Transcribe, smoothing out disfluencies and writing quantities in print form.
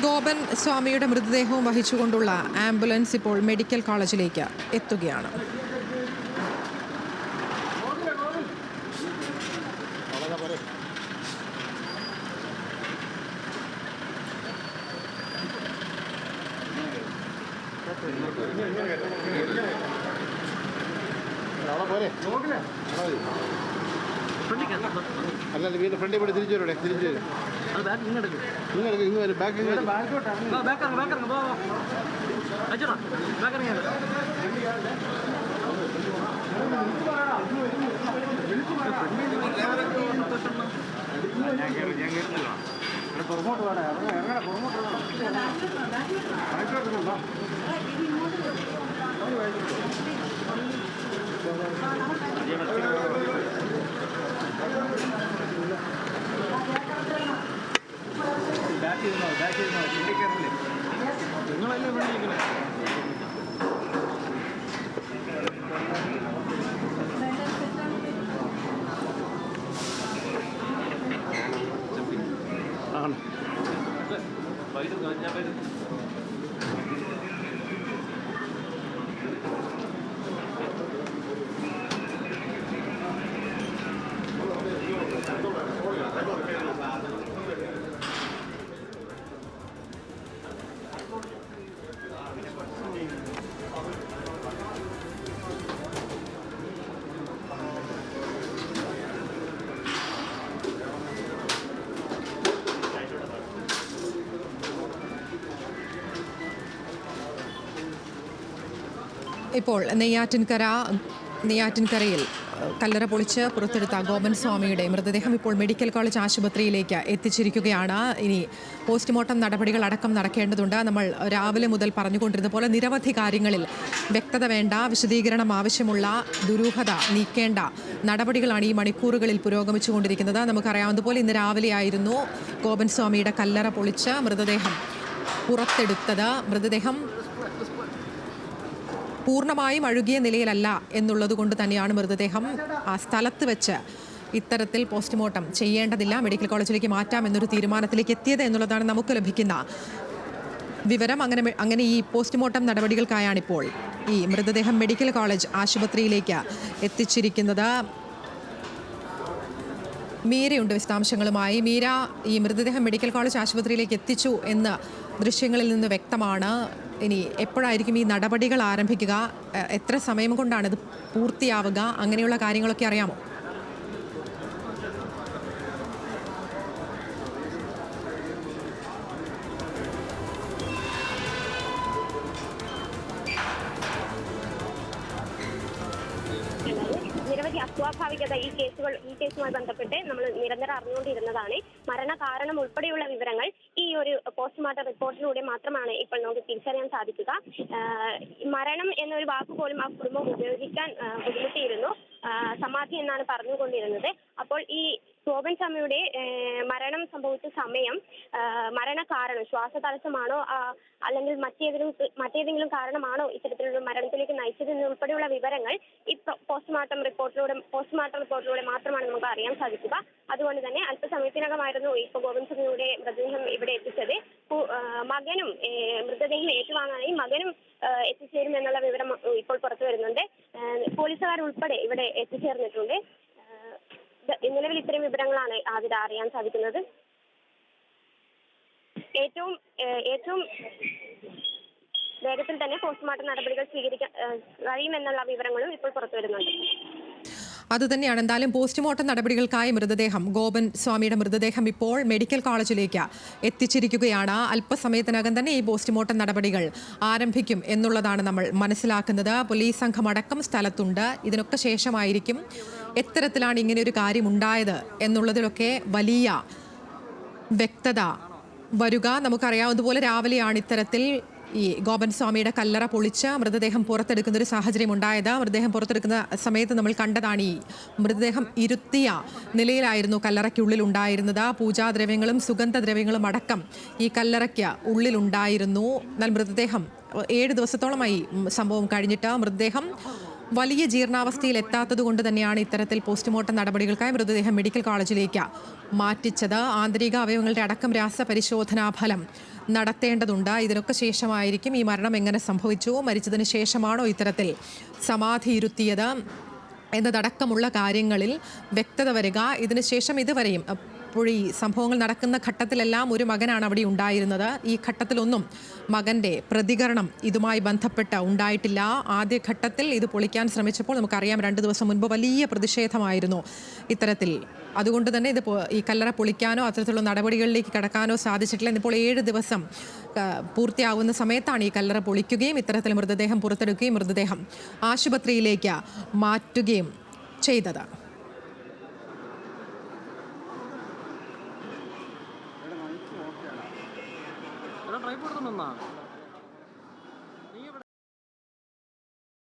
ഗോപൻ സ്വാമിയുടെ മൃതദേഹവും വഹിച്ചുകൊണ്ടുള്ള ആംബുലൻസ് ഇപ്പോൾ മെഡിക്കൽ കോളേജിലേക്ക് എത്തുകയാണ്. അല്ല വീട് ഫ്രണ്ടിൽ കൂടെ തിരിച്ചു വരൂടെ, തിരിച്ചു വരും. ഇങ്ങ് വരും, ബാക്ക് പുറമോട്ട് വേണം, ഇറങ്ങണ പുറമോട്ട് നിങ്ങളല്ലേ വേണ്ടിയിരിക്കുന്നത്. ആണ് ഇപ്പോൾ നെയ്യാറ്റിൻകരയിൽ കല്ലറ പൊളിച്ച് പുറത്തെടുത്ത ഗോപൻ സ്വാമിയുടെ മൃതദേഹം ഇപ്പോൾ മെഡിക്കൽ കോളേജ് ആശുപത്രിയിലേക്ക് എത്തിച്ചിരിക്കുകയാണ്. ഇനി പോസ്റ്റ്മോർട്ടം നടപടികൾ അടക്കം നടക്കേണ്ടതുണ്ട്. നമ്മൾ രാവിലെ മുതൽ പറഞ്ഞുകൊണ്ടിരുന്ന പോലെ നിരവധി കാര്യങ്ങളിൽ വ്യക്തത വേണ്ട, വിശദീകരണം ആവശ്യമുള്ള, ദുരൂഹത നീക്കേണ്ട നടപടികളാണ് ഈ മണിക്കൂറുകളിൽ പുരോഗമിച്ചുകൊണ്ടിരിക്കുന്നത്. നമുക്കറിയാവുന്നതുപോലെ ഇന്ന് രാവിലെയായിരുന്നു ഗോപൻ സ്വാമിയുടെ കല്ലറ പൊളിച്ച് മൃതദേഹം പുറത്തെടുത്തത്. മൃതദേഹം പൂർണ്ണമായും അഴുകിയ നിലയിലല്ല എന്നുള്ളത് കൊണ്ട് തന്നെയാണ് മൃതദേഹം ആ സ്ഥലത്ത് വെച്ച് ഇത്തരത്തിൽ പോസ്റ്റ്മോർട്ടം ചെയ്യേണ്ടതില്ല, മെഡിക്കൽ കോളേജിലേക്ക് മാറ്റാം എന്നൊരു തീരുമാനത്തിലേക്ക് എത്തിയത് എന്നുള്ളതാണ് നമുക്ക് ലഭിക്കുന്ന വിവരം. അങ്ങനെ ഈ പോസ്റ്റ്മോർട്ടം നടപടികൾക്കായാണിപ്പോൾ ഈ മൃതദേഹം മെഡിക്കൽ കോളേജ് ആശുപത്രിയിലേക്ക് എത്തിച്ചിരിക്കുന്നത്. മീരയുണ്ട് വിശദാംശങ്ങളുമായി. മീര, ഈ മൃതദേഹം മെഡിക്കൽ കോളേജ് ആശുപത്രിയിലേക്ക് എത്തിച്ചു എന്ന് ദൃശ്യങ്ങളിൽ നിന്ന് വ്യക്തമാണ്. ഇനി എപ്പോഴായിരിക്കും ഈ നടപടികൾ ആരംഭിക്കുക, എത്ര സമയം കൊണ്ടാണ് ഇത് പൂർത്തിയാവുക, അങ്ങനെയുള്ള കാര്യങ്ങളൊക്കെ അറിയാമോ? നിരവധി അസ്വാഭാവികത ഈ കേസുമായി ബന്ധപ്പെട്ട് നമ്മൾ നിരന്തരം അറിഞ്ഞുകൊണ്ടിരുന്നതാണ്. മരണകാരണം ഉൾപ്പെടെയുള്ള വിവരങ്ങൾ ഈ ഒരു പോസ്റ്റ്മോർട്ടം റിപ്പോർട്ടിലൂടെ മാത്രമാണ് ഇപ്പോൾ നമുക്ക് തിരിച്ചറിയാൻ സാധിക്കുക. മരണം എന്നൊരു വാക്ക് പോലും ആ കുടുംബം ഉപയോഗിക്കാൻ ബുദ്ധിമുട്ടിയിരുന്നു. സമാധി എന്നാണ് പറഞ്ഞുകൊണ്ടിരുന്നത്. അപ്പോൾ ഈ ഗോപൻ സ്വാമിയുടെ മരണം സംഭവിച്ച സമയം, മരണകാരണം ശ്വാസതടസ്സമാണോ അല്ലെങ്കിൽ മറ്റേതെങ്കിലും കാരണമാണോ ഇത്തരത്തിലുള്ള മരണത്തിലേക്ക് നയിച്ചതെന്ന് ഉൾപ്പെടെയുള്ള വിവരങ്ങൾ ഈ പോസ്റ്റ്മോർട്ടം റിപ്പോർട്ടിലൂടെ മാത്രമാണ് നമുക്ക് അറിയാൻ സാധിക്കുക. അതുകൊണ്ട് തന്നെ അല്പസമയത്തിനകമായിരുന്നു ഇപ്പോൾ ഗോപൻ സ്വാമിയുടെ മൃതദേഹം ഇവിടെ എത്തിച്ചത്. മകനും മൃതദേഹം ഏറ്റുവാങ്ങാനായി മകനും എത്തിച്ചേരുമെന്നുള്ള വിവരം ഇപ്പോൾ പുറത്തു വരുന്നുണ്ട്. പോലീസുകാരുൾപ്പെടെ ഇവിടെ എത്തിച്ചേർന്നിട്ടുണ്ട്. നിലവിൽ ഇത്തരം വിവരങ്ങളാണ് ആദ്യം അറിയാൻ സാധിക്കുന്നത്. ഏറ്റവും വേഗത്തിൽ തന്നെ പോസ്റ്റ്മോർട്ടം നടപടികൾ സ്വീകരിക്കാൻ കഴിയുമെന്നുള്ള വിവരങ്ങളും ഇപ്പോൾ പുറത്തു വരുന്നുണ്ട്. അതുതന്നെയാണ്. എന്തായാലും പോസ്റ്റ്മോർട്ടം നടപടികൾക്കായി ഗോപൻ സ്വാമിയുടെ മൃതദേഹം ഇപ്പോൾ മെഡിക്കൽ കോളേജിലേക്ക് എത്തിച്ചിരിക്കുകയാണ്. അല്പസമയത്തിനകം തന്നെ ഈ പോസ്റ്റ്മോർട്ടം നടപടികൾ ആരംഭിക്കും എന്നുള്ളതാണ് നമ്മൾ മനസ്സിലാക്കുന്നത്. പോലീസ് സംഘമടക്കം സ്ഥലത്തുണ്ട്. ഇതിനൊക്കെ ശേഷമായിരിക്കും എത്തരത്തിലാണ് ഇങ്ങനെയൊരു കാര്യം ഉണ്ടായത് എന്നുള്ളതിലൊക്കെ വലിയ വ്യക്തത വരിക. നമുക്കറിയാവുന്നതുപോലെ രാവിലെയാണ് ഇത്തരത്തിൽ ഈ ഗോപൻ സ്വാമിയുടെ കല്ലറ പൊളിച്ച് മൃതദേഹം പുറത്തെടുക്കുന്ന ഒരു സാഹചര്യം ഉണ്ടായത്. മൃതദേഹം പുറത്തെടുക്കുന്ന സമയത്ത് നമ്മൾ കണ്ടതാണ് ഈ മൃതദേഹം ഇരുത്തിയ നിലയിലായിരുന്നു കല്ലറയ്ക്കുള്ളിൽ ഉണ്ടായിരുന്നത്. പൂജാദ്രവ്യങ്ങളും സുഗന്ധദ്രവ്യങ്ങളും അടക്കം ഈ കല്ലറയ്ക്ക് ഉള്ളിലുണ്ടായിരുന്നു. എന്നാൽ മൃതദേഹം 7 ദിവസത്തോളമായി സംഭവം കഴിഞ്ഞിട്ട് മൃതദേഹം വലിയ ജീർണാവസ്ഥയിൽ എത്താത്തത് കൊണ്ട് തന്നെയാണ് ഇത്തരത്തിൽ പോസ്റ്റ്മോർട്ടം നടപടികൾക്കായി മൃതദേഹം മെഡിക്കൽ കോളേജിലേക്ക് മാറ്റിച്ചത്. ആന്തരിക അവയവങ്ങളുടെ അടക്കം രാസപരിശോധനാ ഫലം നടത്തേണ്ടതുണ്ട്. ഇതിനൊക്കെ ശേഷമായിരിക്കും ഈ മരണം എങ്ങനെ സംഭവിച്ചു, മരിച്ചതിന് ശേഷമാണോ ഇത്തരത്തിൽ സമാധി ഇരുത്തിയത് എന്നതടക്കമുള്ള കാര്യങ്ങളിൽ വ്യക്തത വരിക. ഇതിനുശേഷം ഇതുവരെയും ഈ സംഭവങ്ങൾ നടക്കുന്ന ഘട്ടത്തിലെല്ലാം ഒരു മകനാണ് അവിടെ ഉണ്ടായിരുന്നത്. ഈ ഘട്ടത്തിലൊന്നും മകൻ്റെ പ്രതികരണം ഇതുമായി ബന്ധപ്പെട്ട് ഉണ്ടായിട്ടില്ല. ആദ്യഘട്ടത്തിൽ ഇത് പൊളിക്കാൻ ശ്രമിച്ചപ്പോൾ നമുക്കറിയാം 2 ദിവസം മുൻപ് വലിയ പ്രതിഷേധമായിരുന്നു ഇത്തരത്തിൽ. അതുകൊണ്ട് തന്നെ ഇത് ഈ കല്ലറ പൊളിക്കാനോ അത്തരത്തിലുള്ള നടപടികളിലേക്ക് കടക്കാനോ സാധിച്ചിട്ടില്ല. ഇന്നിപ്പോൾ 7 ദിവസം പൂർത്തിയാകുന്ന സമയത്താണ് ഈ കല്ലറ പൊളിക്കുകയും ഇത്തരത്തിൽ മൃതദേഹം പുറത്തെടുക്കുകയും മൃതദേഹം ആശുപത്രിയിലേക്ക് മാറ്റുകയും ചെയ്തത്. ട്രൈപോഡ്